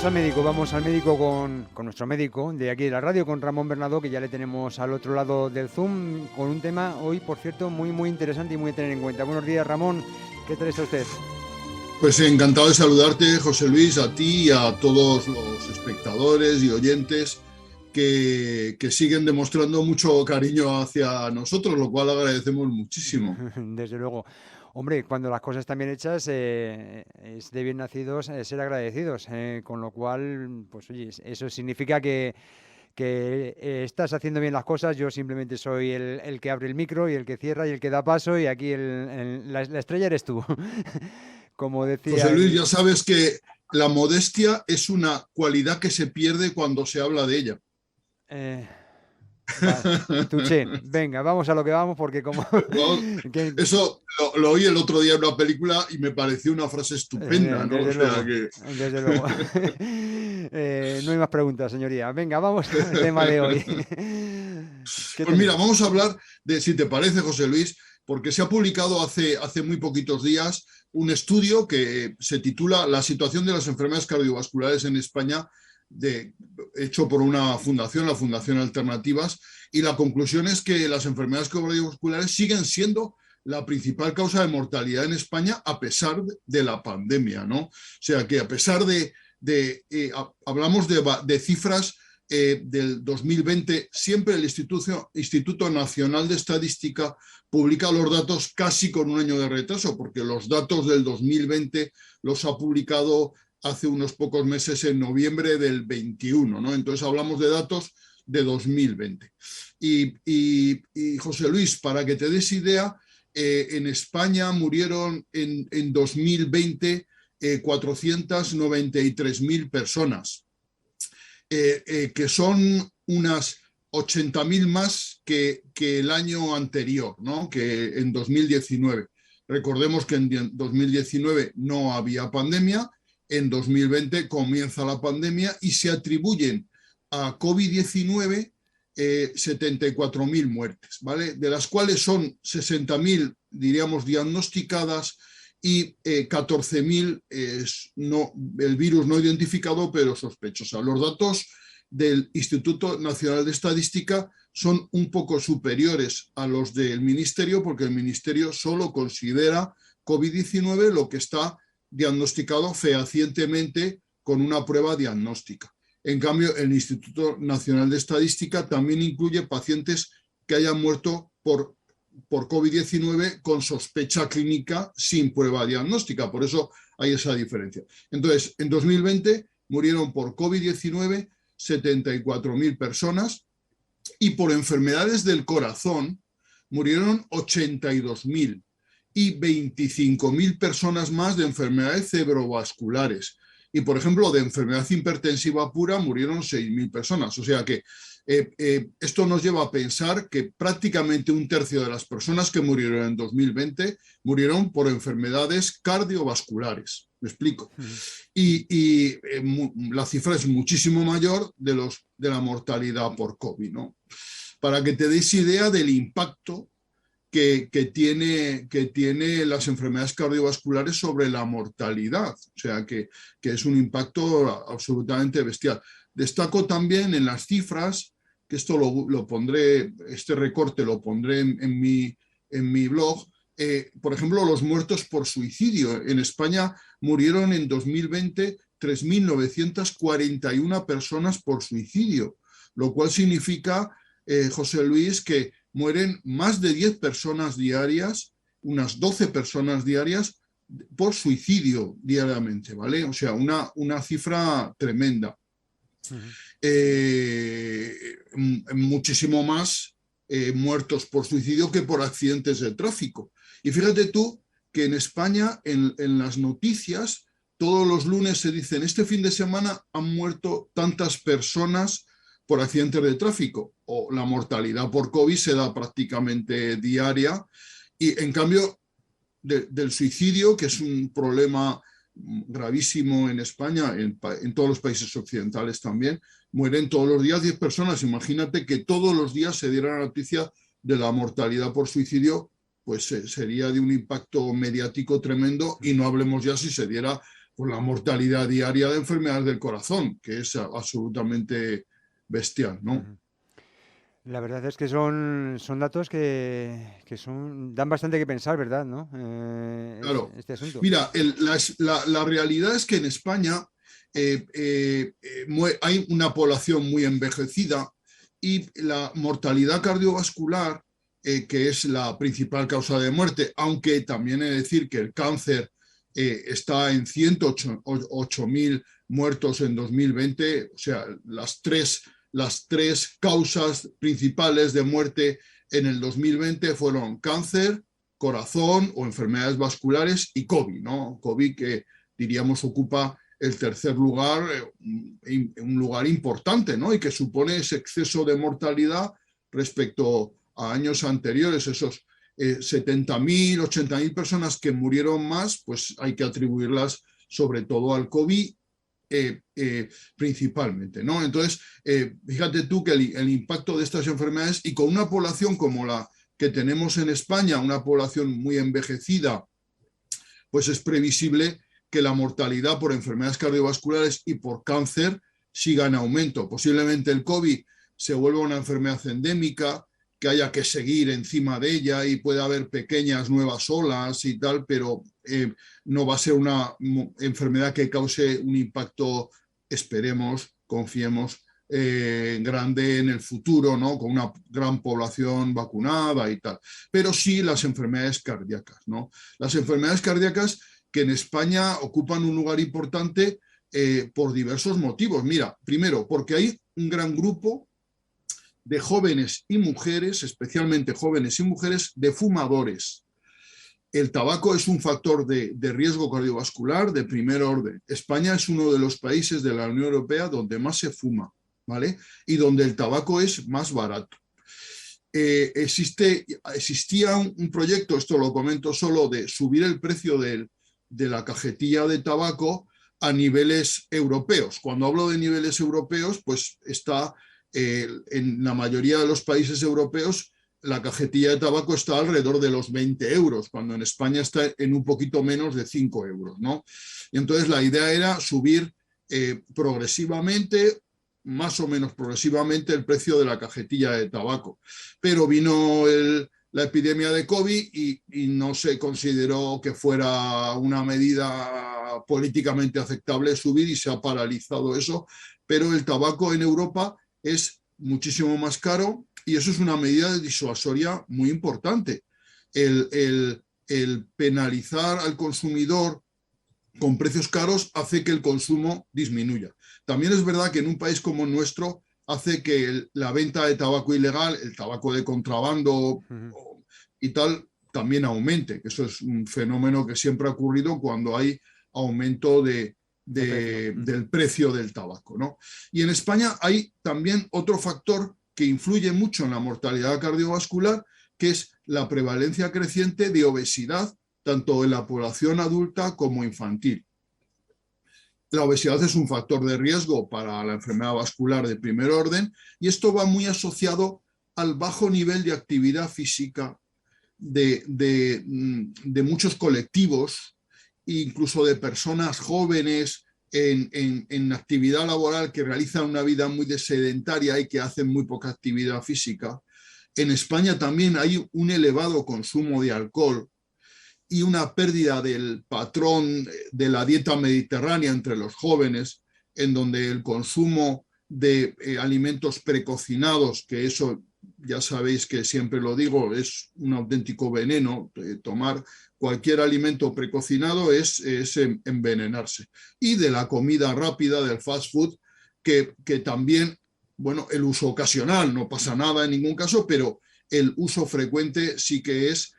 vamos al médico con nuestro médico de aquí de la radio, con Ramón Bernardo, que ya le tenemos al otro lado del Zoom, con un tema hoy, por cierto, muy interesante y muy a tener en cuenta. Buenos días, Ramón, ¿qué tal está usted? Pues encantado de saludarte, José Luis, a ti y a todos los espectadores y oyentes que siguen demostrando mucho cariño hacia nosotros, lo cual agradecemos muchísimo. Desde luego. Hombre, cuando las cosas están bien hechas, es de bien nacidos ser agradecidos, con lo cual, pues oye, eso significa que estás haciendo bien las cosas. Yo simplemente soy el que abre el micro y el que cierra y el que da paso, y aquí la estrella eres tú. Como José decía Luis, ya el... sabes que la modestia es una cualidad que se pierde cuando se habla de ella. eh, vale, Tuché, venga, vamos a lo que vamos, porque como... que- Eso lo oí el otro día en una película y me pareció una frase estupenda, ¿no? O desde sea luego, que... desde luego. No hay más preguntas, señoría. Venga, vamos al tema de hoy. ¿Qué Pues mira, tenemos? vamos a hablar de, si te parece, José Luis, porque se ha publicado hace muy poquitos días un estudio que se titula La situación de las enfermedades cardiovasculares en España, hecho por una fundación, la Fundación Alternativas, y la conclusión es que las enfermedades cardiovasculares siguen siendo la principal causa de mortalidad en España a pesar de la pandemia, ¿no? O sea que a pesar hablamos de cifras del 2020, siempre el Instituto Nacional de Estadística publica los datos casi con un año de retraso, porque los datos del 2020 los ha publicado hace unos pocos meses, en noviembre del 21, ¿no? Entonces hablamos de datos de 2020. Y José Luis, para que te des idea, en España murieron en 2020 493.000 personas. Que son unas 80.000 más que el año anterior, ¿no? Que en 2019. Recordemos que en 2019 no había pandemia, en 2020 comienza la pandemia y se atribuyen a COVID-19 74.000 muertes, ¿vale? De las cuales son 60.000, diríamos, diagnosticadas y 14.000 el virus no identificado, pero sospechoso. Los datos del Instituto Nacional de Estadística son un poco superiores a los del Ministerio, porque el Ministerio solo considera COVID-19 lo que está diagnosticado fehacientemente con una prueba diagnóstica. En cambio, el Instituto Nacional de Estadística también incluye pacientes que hayan muerto por COVID-19 con sospecha clínica sin prueba diagnóstica. Por eso hay esa diferencia. Entonces, en 2020 murieron por COVID-19 74.000 personas y por enfermedades del corazón murieron 82.000 y 25.000 personas más de enfermedades cerebrovasculares. Y, por ejemplo, de enfermedad hipertensiva pura murieron 6.000 personas. O sea que esto nos lleva a pensar que prácticamente un tercio de las personas que murieron en 2020 murieron por enfermedades cardiovasculares. ¿Me explico? Y la cifra es muchísimo mayor de la mortalidad por COVID, ¿no? Para que te des idea del impacto que tiene las enfermedades cardiovasculares sobre la mortalidad. O sea, que es un impacto absolutamente bestial. Destaco también en las cifras, que esto lo pondré, este recorte lo pondré en mi blog, por ejemplo, los muertos por suicidio. En España murieron en 2020 3.941 personas por suicidio, lo cual significa, José Luis, que mueren más de 10 personas diarias, unas 12 personas diarias por suicidio diariamente, ¿vale? O sea, una cifra tremenda. Muchísimo más muertos por suicidio que por accidentes de tráfico. Y fíjate tú que en España, en las noticias, todos los lunes se dicen, este fin de semana han muerto tantas personas por accidentes de tráfico, o la mortalidad por COVID se da prácticamente diaria, y en cambio del suicidio, que es un problema gravísimo en España, en todos los países occidentales también, mueren todos los días 10 personas. Imagínate que todos los días se diera la noticia de la mortalidad por suicidio, pues sería de un impacto mediático tremendo, y no hablemos ya si se diera por la mortalidad diaria de enfermedades del corazón, que es absolutamente bestial, ¿no? Ujú. La verdad es que son datos que dan bastante que pensar, ¿verdad? ¿No? Claro. Este asunto. Mira, la realidad es que en España hay una población muy envejecida y la mortalidad cardiovascular, que es la principal causa de muerte, aunque también he de decir que el cáncer está en 108.000 muertos en 2020, o sea, las tres causas principales de muerte en el 2020 fueron cáncer, corazón o enfermedades vasculares y COVID, ¿no? COVID que diríamos ocupa el tercer lugar, un lugar importante, ¿no? Y que supone ese exceso de mortalidad respecto a años anteriores, esos 70.000, 80.000 personas que murieron más, pues hay que atribuirlas sobre todo al COVID principalmente, ¿no? Entonces, fíjate tú que el impacto de estas enfermedades y con una población como la que tenemos en España, una población muy envejecida, pues es previsible que la mortalidad por enfermedades cardiovasculares y por cáncer siga en aumento. Posiblemente el COVID se vuelva una enfermedad endémica, que haya que seguir encima de ella y puede haber pequeñas nuevas olas y tal, pero no va a ser una enfermedad que cause un impacto, esperemos, confiemos, grande en el futuro, ¿no? Con una gran población vacunada y tal. Pero sí las enfermedades cardíacas, ¿no? Las enfermedades cardíacas que en España ocupan un lugar importante por diversos motivos. Mira, primero, porque hay un gran grupo de jóvenes y mujeres, especialmente jóvenes y mujeres, de fumadores. El tabaco es un factor de riesgo cardiovascular de primer orden. España es uno de los países de la Unión Europea donde más se fuma, ¿vale? Y donde el tabaco es más barato. Existía un proyecto, esto lo comento solo, de subir el precio de la cajetilla de tabaco a niveles europeos. Cuando hablo de niveles europeos, pues está en la mayoría de los países europeos la cajetilla de tabaco está alrededor de los 20 euros, cuando en España está en un poquito menos de 5 euros, ¿no? Y entonces la idea era subir progresivamente, más o menos progresivamente, el precio de la cajetilla de tabaco. Pero vino la epidemia de COVID y no se consideró que fuera una medida políticamente aceptable subir y se ha paralizado eso. Pero el tabaco en Europa es muchísimo más caro y eso es una medida disuasoria muy importante. El penalizar al consumidor con precios caros hace que el consumo disminuya. También es verdad que en un país como el nuestro hace que la venta de tabaco ilegal, el tabaco de contrabando y tal, también aumente, que eso es un fenómeno que siempre ha ocurrido cuando hay aumento del precio del tabaco, ¿no? Y en España hay también otro factor que influye mucho en la mortalidad cardiovascular, que es la prevalencia creciente de obesidad, tanto en la población adulta como infantil. La obesidad es un factor de riesgo para la enfermedad vascular de primer orden y esto va muy asociado al bajo nivel de actividad física de muchos colectivos, incluso de personas jóvenes en actividad laboral que realizan una vida muy sedentaria y que hacen muy poca actividad física. En España también hay un elevado consumo de alcohol y una pérdida del patrón de la dieta mediterránea entre los jóvenes, en donde el consumo de alimentos precocinados, que eso ya sabéis que siempre lo digo, es un auténtico veneno. Tomar cualquier alimento precocinado es envenenarse. Y de la comida rápida, del fast food, que también, bueno, el uso ocasional, no pasa nada en ningún caso, pero el uso frecuente sí que es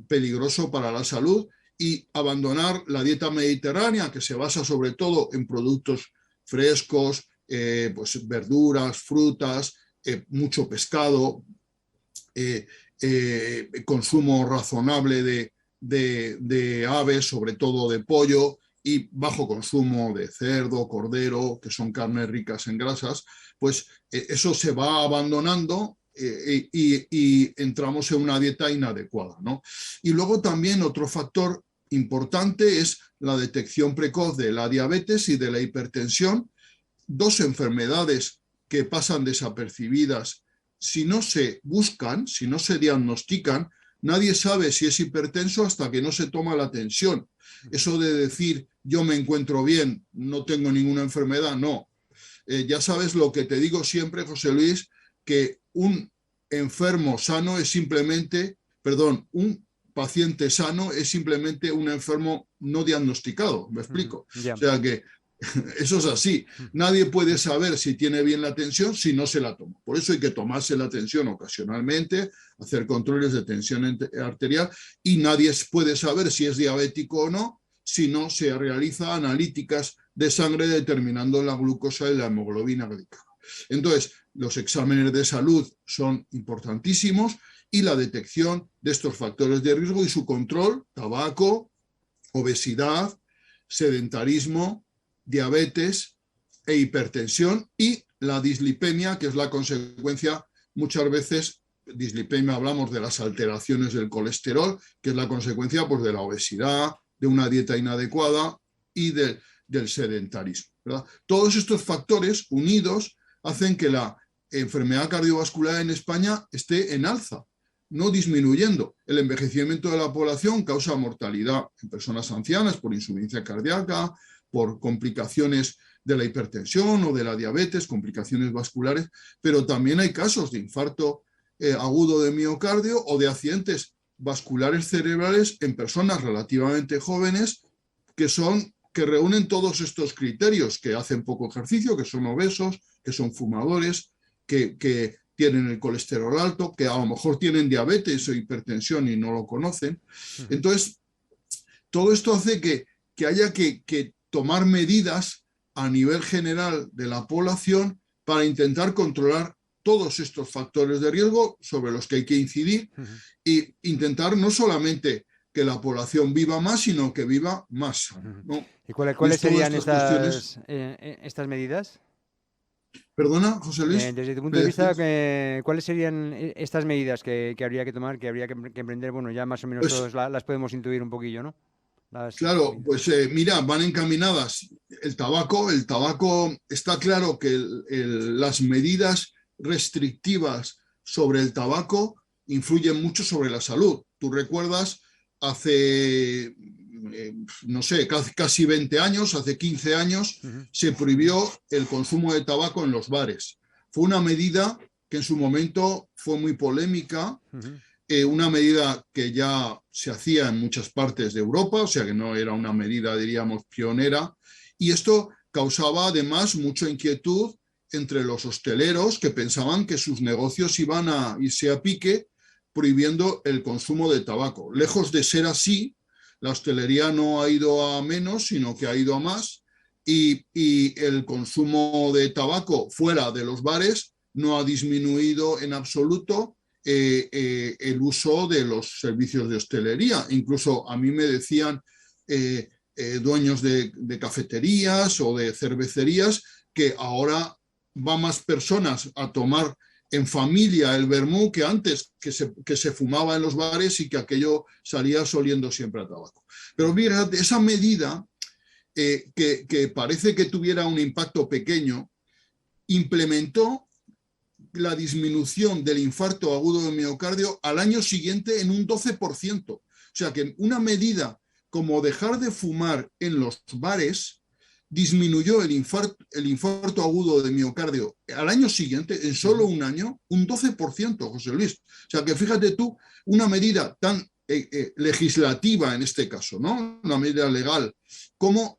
peligroso para la salud, y abandonar la dieta mediterránea, que se basa sobre todo en productos frescos, pues verduras, frutas, mucho pescado, consumo razonable de aves, sobre todo de pollo, y bajo consumo de cerdo, cordero, que son carnes ricas en grasas, pues eso se va abandonando y entramos en una dieta inadecuada, ¿no? Y luego también otro factor importante es la detección precoz de la diabetes y de la hipertensión, dos enfermedades que pasan desapercibidas si no se buscan, si no se diagnostican. Nadie sabe si es hipertenso hasta que no se toma la tensión. Eso de decir yo me encuentro bien, no tengo ninguna enfermedad, no. Ya sabes lo que te digo siempre, José Luis, que un enfermo sano es simplemente, perdón, un paciente sano es simplemente un enfermo no diagnosticado, ¿me explico? Yeah. O sea que eso es así. Nadie puede saber si tiene bien la tensión si no se la toma. Por eso hay que tomarse la tensión ocasionalmente, hacer controles de tensión arterial, y nadie puede saber si es diabético o no si no se realiza analíticas de sangre determinando la glucosa y la hemoglobina glicada. Entonces, los exámenes de salud son importantísimos y la detección de estos factores de riesgo y su control: tabaco, obesidad, sedentarismo, diabetes e hipertensión, y la dislipemia, que es la consecuencia muchas veces. Dislipemia, hablamos de las alteraciones del colesterol, que es la consecuencia pues, de la obesidad, de una dieta inadecuada y del sedentarismo, ¿verdad? Todos estos factores unidos hacen que la enfermedad cardiovascular en España esté en alza, no disminuyendo. El envejecimiento de la población causa mortalidad en personas ancianas por insuficiencia cardíaca, por complicaciones de la hipertensión o de la diabetes, complicaciones vasculares, pero también hay casos de infarto agudo de miocardio o de accidentes vasculares cerebrales en personas relativamente jóvenes que reúnen todos estos criterios, que hacen poco ejercicio, que son obesos, que son fumadores, que tienen el colesterol alto, que a lo mejor tienen diabetes o hipertensión y no lo conocen. Entonces, todo esto hace que haya que tomar medidas a nivel general de la población para intentar controlar todos estos factores de riesgo sobre los que hay que incidir e intentar no solamente que la población viva más, sino que viva más sano, ¿no? ¿Y cuáles serían estas medidas? Perdona, José Luis. Desde tu punto de vista, ¿cuáles serían estas medidas que habría que tomar, que habría que emprender? Bueno, ya más o menos todos las podemos intuir un poquillo, ¿no? Claro, pues mira, van encaminadas. El tabaco está claro que las medidas restrictivas sobre el tabaco influyen mucho sobre la salud. Tú recuerdas, hace, no sé, casi 20 años, hace 15 años, se prohibió el consumo de tabaco en los bares. Fue una medida que en su momento fue muy polémica, una medida que ya se hacía en muchas partes de Europa, o sea que no era una medida, diríamos, pionera, y esto causaba además mucha inquietud entre los hosteleros, que pensaban que sus negocios iban a irse a pique prohibiendo el consumo de tabaco. Lejos de ser así, la hostelería no ha ido a menos, sino que ha ido a más, y el consumo de tabaco fuera de los bares no ha disminuido en absoluto el uso de los servicios de hostelería. Incluso a mí me decían dueños de cafeterías o de cervecerías que ahora van más personas a tomar en familia el vermú que antes, que se fumaba en los bares y que aquello salía oliendo siempre a tabaco. Pero mira, esa medida que parece que tuviera un impacto pequeño, implementó la disminución del infarto agudo de miocardio al año siguiente en un 12%. O sea que una medida como dejar de fumar en los bares disminuyó el infarto agudo de miocardio al año siguiente, en solo un año, un 12%, José Luis. O sea que fíjate tú, una medida tan legislativa en este caso, ¿no? Una medida legal, cómo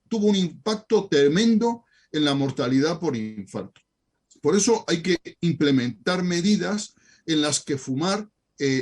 tuvo un impacto tremendo en la mortalidad por infarto. Por eso hay que implementar medidas en las que fumar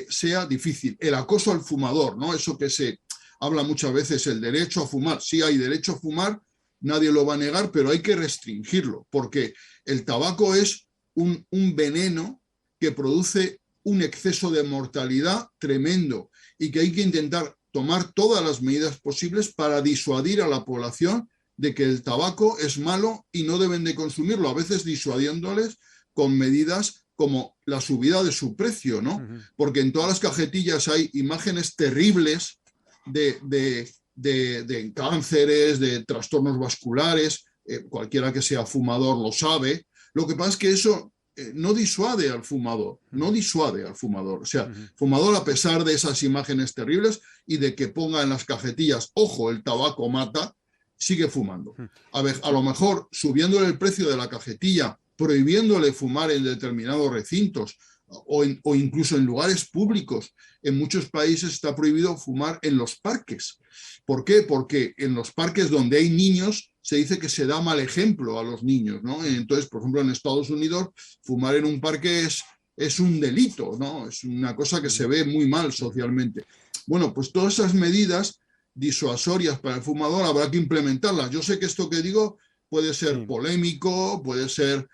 sea difícil. El acoso al fumador, ¿no? Eso que se habla muchas veces, el derecho a fumar. Sí hay derecho a fumar, nadie lo va a negar, pero hay que restringirlo, porque el tabaco es un veneno que produce un exceso de mortalidad tremendo y que hay que intentar tomar todas las medidas posibles para disuadir a la población de que el tabaco es malo y no deben de consumirlo, a veces disuadiéndoles con medidas como la subida de su precio, ¿no? Porque en todas las cajetillas hay imágenes terribles de cánceres, de trastornos vasculares. Cualquiera que sea fumador lo sabe. Lo que pasa es que eso no disuade al fumador, no disuade al fumador. O sea, fumador, a pesar de esas imágenes terribles y de que ponga en las cajetillas, ojo, el tabaco mata, sigue fumando. A ver, a lo mejor subiéndole el precio de la cajetilla, prohibiéndole fumar en determinados recintos o incluso en lugares públicos. En muchos países está prohibido fumar en los parques. ¿Por qué? Porque en los parques donde hay niños se dice que se da mal ejemplo a los niños, ¿no? Entonces, por ejemplo, en Estados Unidos, fumar en un parque es un delito, ¿no? Es una cosa que se ve muy mal socialmente. Bueno, pues todas esas medidas disuasorias para el fumador habrá que implementarlas. Yo sé que esto que digo puede ser polémico, puede ser,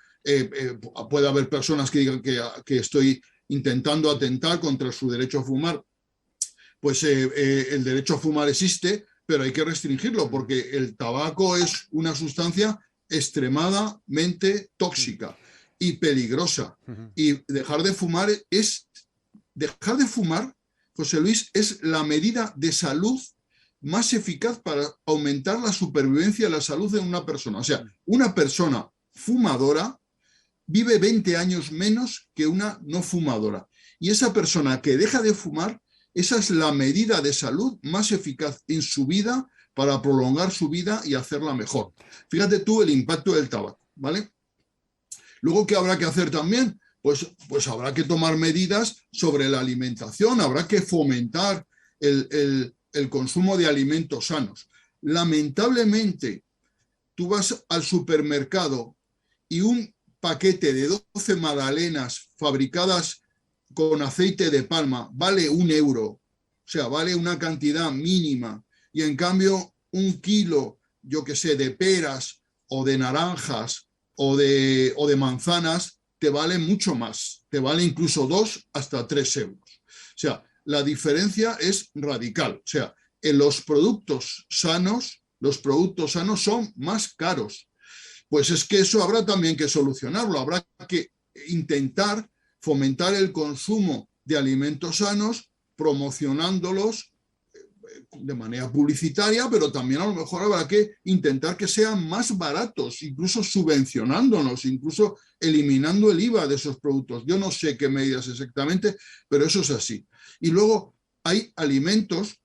puede haber personas que digan que estoy intentando atentar contra su derecho a fumar. Pues el derecho a fumar existe, pero hay que restringirlo porque el tabaco es una sustancia extremadamente tóxica y peligrosa. Y dejar de fumar, José Luis, es la medida de salud más eficaz para aumentar la supervivencia y la salud de una persona. O sea, una persona fumadora vive 20 años menos que una no fumadora. Y esa persona que deja de fumar, esa es la medida de salud más eficaz en su vida para prolongar su vida y hacerla mejor. Fíjate tú el impacto del tabaco, ¿vale? Luego, ¿qué habrá que hacer también? Pues habrá que tomar medidas sobre la alimentación, habrá que fomentar el consumo de alimentos sanos. Lamentablemente, tú vas al supermercado y un paquete de 12 magdalenas fabricadas con aceite de palma vale €1, o sea, vale una cantidad mínima, y en cambio un kilo, yo que sé, de peras o de naranjas o de manzanas te vale mucho más, te vale incluso 2 hasta 3 euros. O sea, la diferencia es radical. O sea, en los productos sanos son más caros. Pues es que eso habrá también que solucionarlo, habrá que intentar fomentar el consumo de alimentos sanos, promocionándolos de manera publicitaria, pero también a lo mejor habrá que intentar que sean más baratos, incluso subvencionándonos, incluso eliminando el IVA de esos productos. Yo no sé qué medidas exactamente, pero eso es así. Y luego hay alimentos,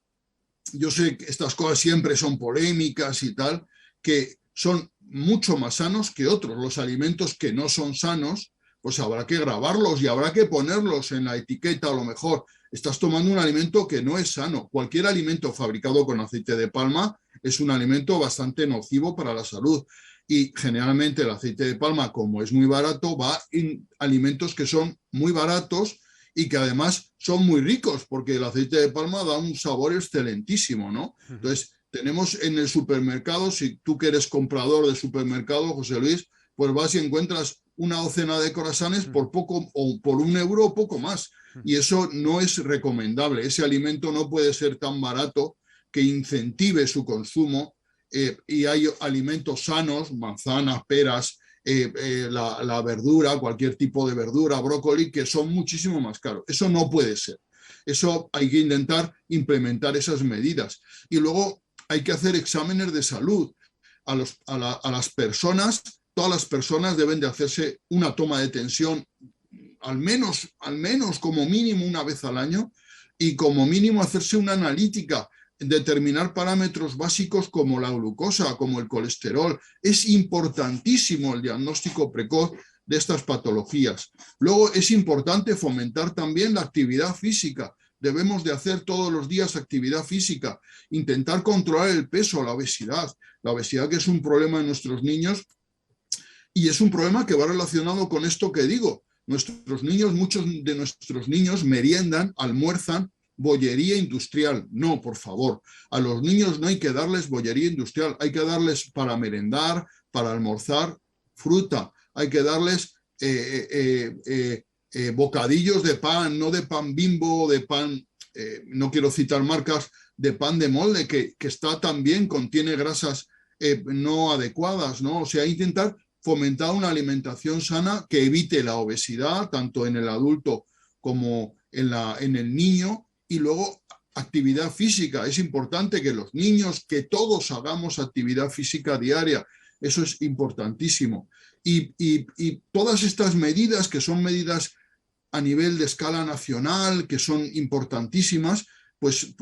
yo sé que estas cosas siempre son polémicas y tal, que son mucho más sanos que otros. Los alimentos que no son sanos, pues habrá que grabarlos y habrá que ponerlos en la etiqueta. A lo mejor estás tomando un alimento que no es sano. Cualquier alimento fabricado con aceite de palma es un alimento bastante nocivo para la salud. Y generalmente el aceite de palma, como es muy barato, va en alimentos que son muy baratos y que además son muy ricos, porque el aceite de palma da un sabor excelentísimo, ¿no? Entonces, tenemos en el supermercado, si tú que eres comprador de supermercado, José Luis, pues vas y encuentras una docena de croissants por poco, o por €1 o poco más. Y eso no es recomendable. Ese alimento no puede ser tan barato que incentive su consumo. Y hay alimentos sanos, manzanas, peras, la verdura, cualquier tipo de verdura, brócoli, que son muchísimo más caros. Eso no puede ser. Eso hay que intentar implementar esas medidas. Y luego hay que hacer exámenes de salud a las personas. Todas las personas deben de hacerse una toma de tensión al menos como mínimo una vez al año, y como mínimo hacerse una analítica, determinar parámetros básicos como la glucosa, como el colesterol. Es importantísimo el diagnóstico precoz de estas patologías. Luego es importante fomentar también la actividad física. Debemos de hacer todos los días actividad física, intentar controlar el peso, la obesidad que es un problema en nuestros niños, y es un problema que va relacionado con esto que digo. Muchos de nuestros niños meriendan, almuerzan bollería industrial. No, por favor, a los niños no hay que darles bollería industrial, hay que darles para merendar, para almorzar, fruta, hay que darles bocadillos de pan, no de pan Bimbo, de pan, no quiero citar marcas, de pan de molde, que también contiene grasas no adecuadas, ¿no? O sea, intentar fomentar una alimentación sana que evite la obesidad, tanto en el adulto como en el niño, y luego actividad física. Es importante que los niños, que todos hagamos actividad física diaria. Eso es importantísimo. Y todas estas medidas, que son medidas a nivel de escala nacional, que son importantísimas, pues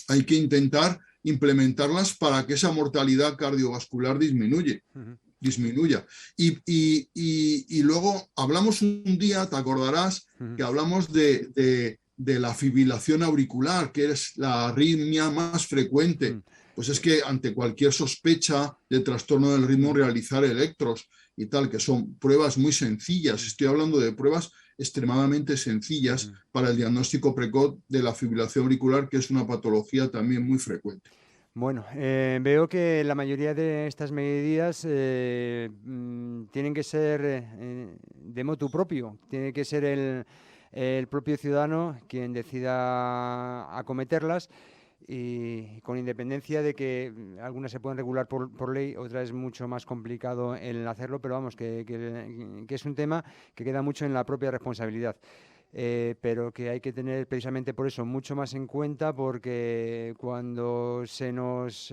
hay que intentar implementarlas para que esa mortalidad cardiovascular disminuya. Y luego hablamos un día, te acordarás, que hablamos de la fibrilación auricular, que es la arritmia más frecuente. Pues es que ante cualquier sospecha de trastorno del ritmo, realizar electros y tal, que son pruebas muy sencillas. Estoy hablando de pruebas extremadamente sencillas para el diagnóstico precoz de la fibrilación auricular, que es una patología también muy frecuente. Bueno, veo que la mayoría de estas medidas tienen que ser de motu propio, tiene que ser el propio ciudadano quien decida acometerlas, y con independencia de que algunas se pueden regular por ley, otras es mucho más complicado el hacerlo, pero vamos, que es un tema que queda mucho en la propia responsabilidad. Pero que hay que tener precisamente por eso mucho más en cuenta, porque cuando se nos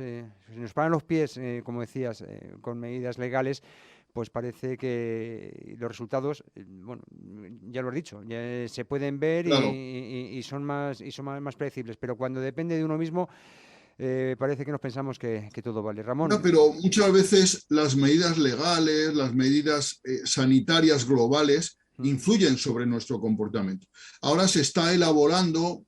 paran los pies, como decías, con medidas legales, pues parece que los resultados, bueno, ya lo has dicho, ya se pueden ver Claro. y son más predecibles, pero cuando depende de uno mismo, parece que nos pensamos que todo vale. No, Ramón. pero muchas veces las medidas legales, las medidas sanitarias globales influyen sobre nuestro comportamiento. Ahora se está elaborando,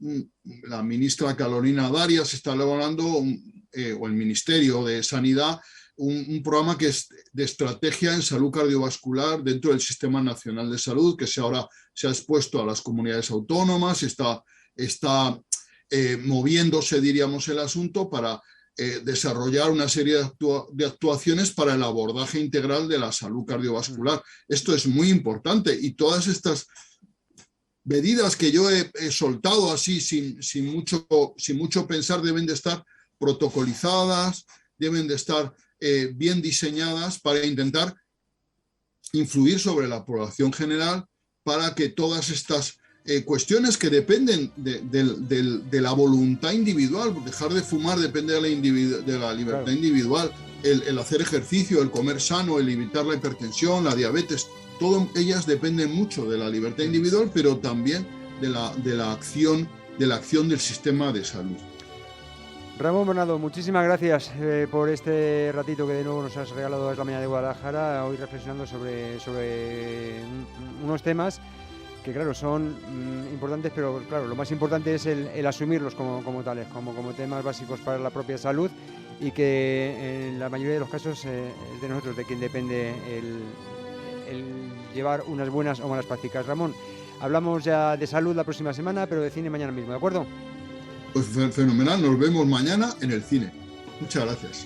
la ministra Carolina Darias está elaborando, o el Ministerio de Sanidad, un programa que es de estrategia en salud cardiovascular dentro del Sistema Nacional de Salud, que ahora se ha expuesto a las comunidades autónomas, está moviéndose, diríamos, el asunto para desarrollar una serie de actuaciones para el abordaje integral de la salud cardiovascular. Esto es muy importante, y todas estas medidas que yo he soltado así sin mucho pensar deben de estar protocolizadas, deben de estar bien diseñadas para intentar influir sobre la población general, para que todas estas cuestiones que dependen de la voluntad individual, dejar de fumar depende de la libertad individual, el hacer ejercicio, el comer sano, el evitar la hipertensión, la diabetes, todas ellas dependen mucho de la libertad individual, pero también de la acción del sistema de salud. Ramón Bernardo, muchísimas gracias por este ratito que de nuevo nos has regalado a la mañana de Guadalajara, hoy reflexionando sobre unos temas que, claro, son importantes, pero claro, lo más importante es el asumirlos como tales, como temas básicos para la propia salud, y que en la mayoría de los casos es de nosotros de quien depende el llevar unas buenas o malas prácticas. Ramón, hablamos ya de salud la próxima semana, pero de cine mañana mismo, ¿de acuerdo? Pues fenomenal, nos vemos mañana en el cine. Muchas gracias.